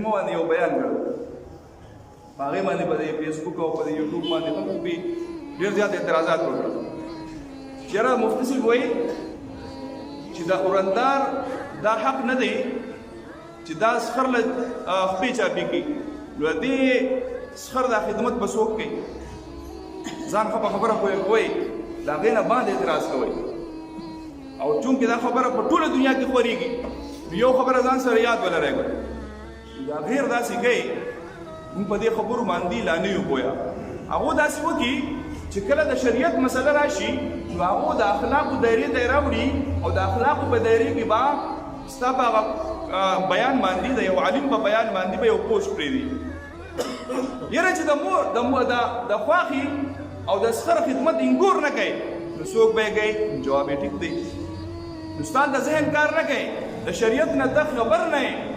جمعه باندې یو بیان کړ په هغې باندې په دې فیسبوک او په یوټیوب باندې خلکو پې ډېر زیات اعتراضات وکړل چې یاره مفتي صاحب وایي چې دا اورندار دا حق نه دی چې دا سخر له خپې چاپي کړي نو دې سخر دا خدمت به څوک کوي ځان ښه په خبره کوئ د هغې نه باندې اعتراض کوئ او چونکې دا خبره په ټوله دنیا کې خورېږي نو یو خبره ځان سره یاد ولرئ دا غیر داسې کوي موږ په دې خبرو باندې لا نه یو پوهه هغو داسې وکړي چې کله د شریعت مسله راشي نو هغو د اخلاقو دایرې ته یې راوړي او د اخلاقو په دایرې کې به ستا په هغه بیان باندې د یو عالم په بیان باندې به یو پوسټ پرېږدي یاره چې د خواښې او د سخر خدمت انګور نه کوي نو څوک به یې کوي جواب یې ټیک دی نو ستا د ذهن کار نه کوي د شریعت نه ته خبر نه یې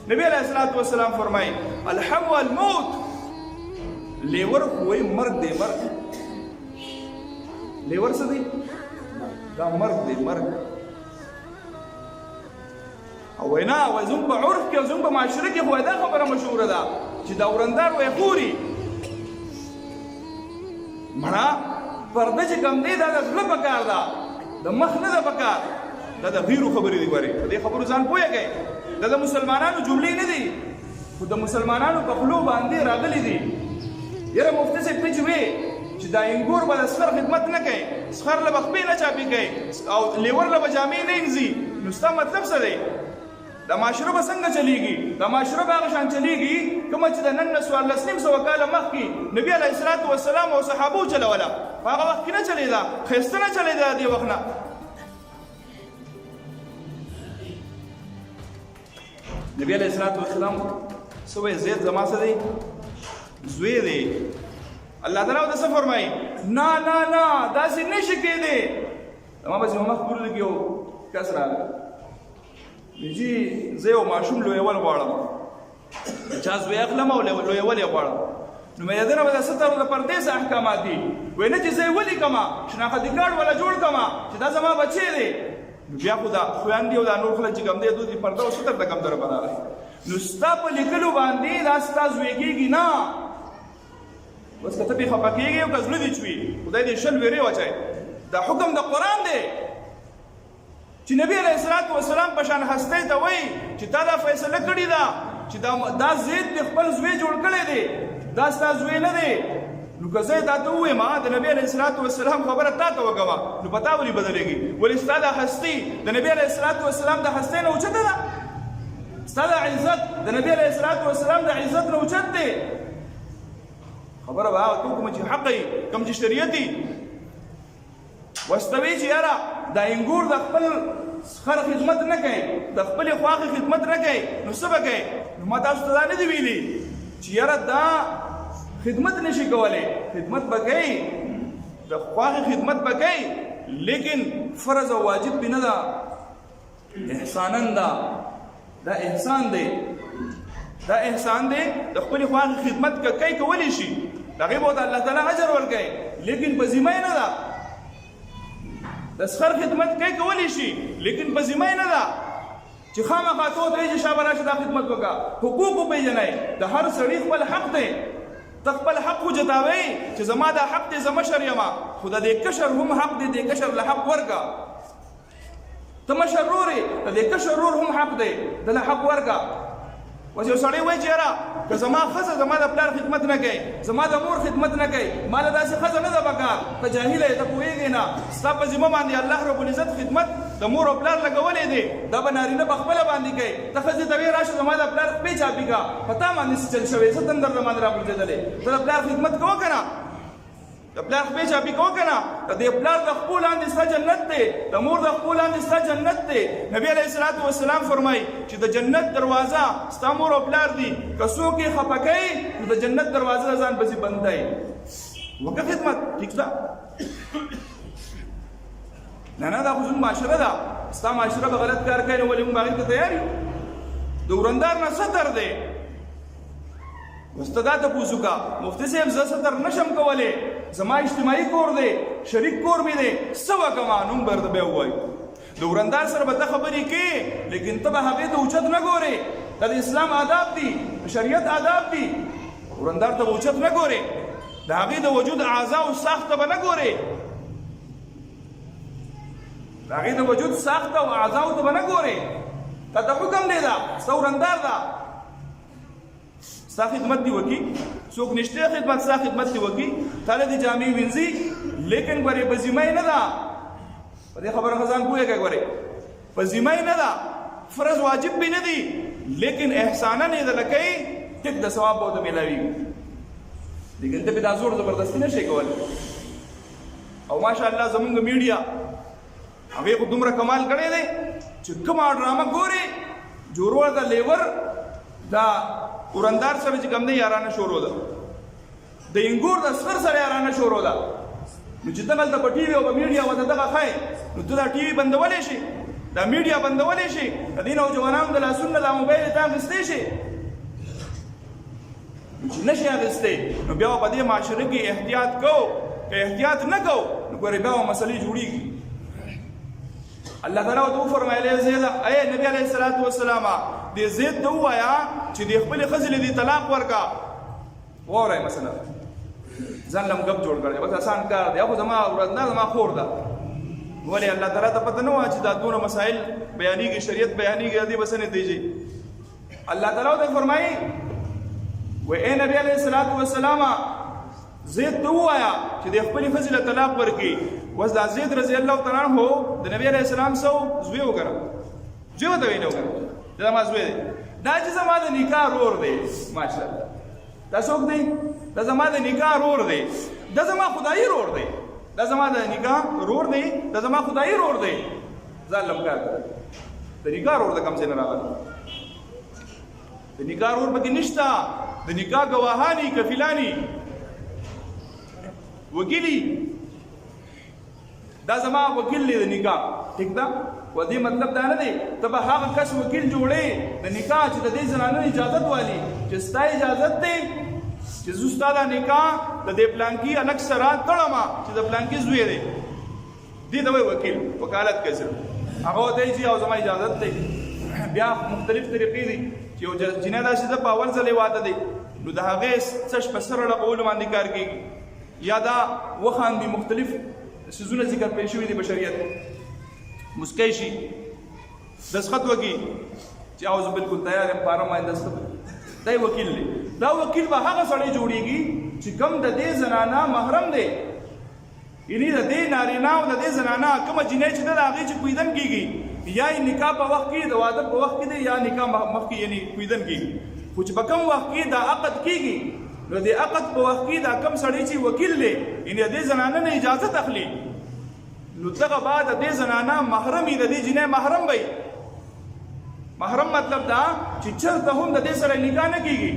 نبی علیہ الصلوۃ والسلام فرمایي الحم والموت لیور خو وایي مرګ دی مرګ لیور څه دی دا مرګ دی مرګ او وینا وایي زموږ په عرف کې او زموږ په معاشره کې خو دا خبره مشهوره ده چې دا ورندار وایي خوري مړه پرده چې کوم دی دا د زړه پکار ده د مخ نه ده پکار دا د غیرو خبرې دي ګورې په دې خبرو ځان پوهېږئ دا د مسلمانانو جملې نه دي خو د مسلمانانو په خولو باندې راغلي دي یاره مفتي صاحب ته چې وې چې دا انګور به د سخر خدمت نه کوي سخر له به خپې نه چاپي کوي او لیور له به جامې نه اینځي نو ستا مطلب څه دی دا معاشره به څنګه چلیږي دا معاشره به هغه شان چلیږي کومه چې د نن نه 1400 کاله مخکې نبي علیه الصلوۃ والسلام او صحابو چلوله په هغه وخت کې نه چلېده ښایسته نه چلېده دې وخت نه نبی علیہ الصلوۃ والسلام سوې زید زما څه دی زوی دی الله تعالی دا څه فرمایي نه نه نه داسې نشي کېدی زما پسې مخ پورې کې یو کس راغی جی زه یو ماشوم لویول غواړم چا زوی اخلم او لویول یې غواړم نو مې دنه به د ستر د پردیس احکامات دي وای نه چې زه ولي کما شناختی کارت ولا جوړ کما چې دا زما بچی دی بیا خو دا خویندې او دا نور خلک چې کوم دی دوی پرده او ستر ته کم در بداله نو ستا په لیکلو باندې دا ستا زوی کېږي نه بس که ته پې خفه کېږې او که زړه دې چوي خدای دې شل ویرې واچوي دا حکم د قرآن دی چې نبی علیه الصلوۃ والسلام په شان هستۍ ته وایي چې تا دا فیصله کړې ده چې دا زید دې خپل زوی جوړ کړی دی دا ستا زوی نه دی نو که زه تا ته ووایم د نبی علیه الصلوۃ والسلام خبره تا ته وکړمه نو په تا ولې بدلېږي ولې ستا دا هستي د نبی علیه الصلوۃ والسلام د هستۍ نه اوچته ده ستا دا عزت د نبی علیه الصلوۃ والسلام د عزت نه اوچت دی خبره به هغه کوم چې حق یې کوم چې شریعت یې واستوي چې یاره دا انګور د خپل سخر خدمت نه کوي د خپلې خواښې خدمت نه کوي نو څه به کوي نو ما تاسو ته دا نه دي ویلي چې یاره دا خدمت نشي کولی خدمت به کوي د خواښې خدمت به کوي لیکن فرض او واجب پې نه ده احسانا ده دا احسان دی دا احسان دی د خپلې خواښې خدمت کوي کولی شي د هغې به ورته الله تعالی اجر ورکوي لیکن په ذمه یې نه ده د سخر خدمت کولی شي لیکن په ذمه یې نه ده چې خامخا ته ودرېږي چې شابه راشه دا خدمت وکړه حقوق وپېژنئ د هر سړي خپل حق دی ته خپل حق وجتاوئ چې زما دا حق دی زه مشر یمه خو د دې کشر هم حق دی دې کشر له حق ورکړه ته مشر رور یې د دې کشر رور هم حق دی دله حق ورکړه اوس یو سړی وایي چې یاره که زما ښځه زما د پلار خدمت نه کوي زما د مور خدمت نه کوي ما له داسې ښځه نه ده پکار ته جاهله یې ته پوهېږې نه ستا په ذمه باندې الله رب العزت خدمت د مور او پلار لګولی دی دا به نارینه په خپله باندې کوي ته ښځې ته ویې راشه زما د پلار خپې چاپي کړه په تا باندې څه چل شوی څه تندر در باندې راغورځېدلی ته د پلار خدمت کوه که نه د پلار خپې چاپي کوه که نه د دې پلار د خپو لاندې ستا جنت دی د مور د خپو لاندې ستا جنت دی نبي علیه الصلوۃ والسلام فرمایي چې د جنت دروازه ستا مور او پلار دي که څوک یې خفه کوي نو د جنت دروازه ځان پسې بندوي وکړه خدمت ټیک ده نه نه دا خو زموږ معاشره ده ستا معاشره به غلط کار کوي نو ولې موږ هغې ته تیار یو د ورندار نه ستر دی وسته دا تپوس وکړه مفتي صاحب زه ستر نشم کولی زما اجتماعي کور دی شریک کور مې دی څه وکړمه نوم به درته بیا ووایو د ورندار سره به ته خبرې کې لیکن ته به هغې ته اوچت نه ګورې دا د اسلام آداب دي د شریعت آداب دي ورندار ته به اوچت نه ګورې د هغې د وجود اعضاو ساخت ته به نه ګورې د هغې د وجود ساخت او اعضاو ته به نه ګورې تا ته حکم دی دا ستا ورندار دا ستا خدمت دی وکړي څوک نشته خدمت ستا خدمت دی وکړي تا له دې جامې وینځي لیکن ګورې په ذمه یې نه ده په دې خبره ښه ځان پوهېږه ګورې په ذمه یې نه ده فرض واجب به نه دي لیکن احسانا یې دله کوي ټیک د ثواب به ورته میلاویږي لیکن ته پې دا زور زبردستي نه شي کولی او ماشاءالله زمونږ میډیا هغې خو دومره کمال کړی دی چې کومه ډرامه ګورې جوړول د لیور دا ورندار سره چې کوم دی یارانه شروع ده د انګور د سر سره یارانه شروع ده نو چې ته هلته په ټي وي او په میډیا ورته دغه ښایې نو ته دا ټي وي بندولی شي دا میډیا بندولی شي د دې نوجوانانو د لاسونو دا موبایل یې ته اخیستی شي چې نه شي اخیستی نو بیا به په دې معاشره کې احتیاط کوو که احتیاط نه کوو نو ګورې بیا به مسلې جوړېږي الله تعالی ورته وفرمایلی زید ای نبي علیه الصلاة والسلام دې زید ته ووایه چې د خپلې ښځې له دې طلاق ورکړه واورئ مثلا ځان له ګپ جوړ کړی بس اسان کار دی خو زما ورځ زما خور ده ولې الله تعالی ته پته نه وه چې دا دونه مسایل بیانېږي شریعت بیانېږي دې بس نه دیږي الله تعالی ورته فرمایي و ای نبي علیه الصلاة والسلام زید ته ووایه چې د خپلې ښځې له طلاق ورکړي اوس دا زید رضی الله تعالی عنه د نبي علیه السلام زوی وګڼه زوی ورته ویلې وګڼه دا زما زوی دی دا چې زما د نکاح ورور دی ماشاءالله دا څوک دی دا زما د نکاح ورور دی دا زما خدایي ورور دی دا زما د نکاح ورور دی دا زما خدایي ورور دی ځان لم کار د نکاح ورور د کوم ځای نه راغلی د نکاح ورور پکې نشته د نکاح ګواهاني کفیلاني وکیلی دا زما وکیل دی د نکاح ټیک ده و دې مطلب دا نه دی ته به هغه کس وکیل جوړې د نکاح چې د دې زنانو اجازت والی چې ستا اجازت دی چې زه ستا دا نکاح د دې پلانکي الګ سره تړم چې د پلانکي زوی دی دې ته وایي وکیل وکالت کوي صرف هغه ورته چې او زما اجازت دی بیا مختلف طریقې دي چې یو جنۍ داسې ده په اول ځل یې واده دی نو د هغې څه په سر ړغولو باندې کار کېږي یا دا وخاندي مختلف سيزونه ذکر پېښ شوي دي په شریعت مسکی شي دستخط وکړي چې اوس بالکل تیار یم فارم باندې دستخط دا وکیل دی دا وکیل به هغه سړی جوړېږي چې کوم د دې زنانه محرم دی یعنی د دې نارینه او د دې زنانه کومه جنۍ چې ده د هغې چې کویدن کېږي یا یې نکاح په وخت کې د واده په وخت کې دی یا نکاح مخکې یعنې کویدن کېږي خو چې په کوم وخت کې دا عقد کېږي نو د عقد په وخت کې دا کم سړی چې وکیل دی یعنې د دې زنانه نه اجازت اخلي نو دغه بعد د دې زنانه محرم وي د دې جنۍ محرم وي محرم مطلب دا چې چېرته هم د دې سره نکاح نه کېږي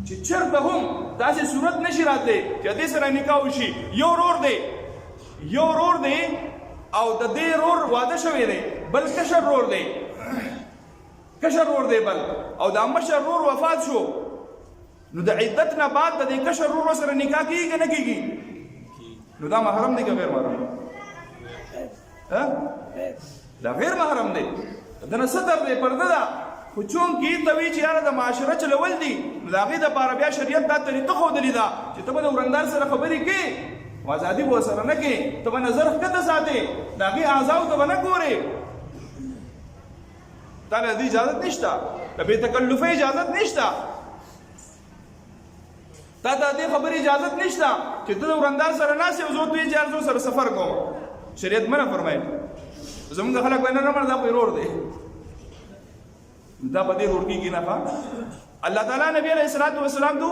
چې چېرته هم داسې صورت نشي راتلی چې د دې سره نکاح وشي یو ورور دی او د دې ورور واده شوی دی بل کشر ورور دی بل او د مشر ورور وفات شو نو د عدت نه بعد د دې کشر ورور سره نکاح کېږي که نه کېږي نو دا محرم دی که غیر محرم دا غیر محرم دی دنه ستر دی پرده ده خو چونکې ته وایي چې یاره د معاشره چلول دي نو د هغې دپاره بیا شریعت دا طریقه ښودلې ده چې ته به د ورندار سره خبرې کوې او ازادي به ورسره نه کوې ته به نظر ښکته ساتې د هغې اعضاو ته به نه ګورې تا له دې اجازت نشته د بې تکلفۍ اجازت نشته تا ته دې خبرې اجازت نشته چې ته د ورندار سره ناست یې او زه ورته وایي چې یار زه سره سفر کوم شریعت منع فرمایي زمونږ خلک وایي نه نه دا خو یې ورور دی دا په دې ورور کېږي نه الله تعالی نبي علیه الصلاة والسلام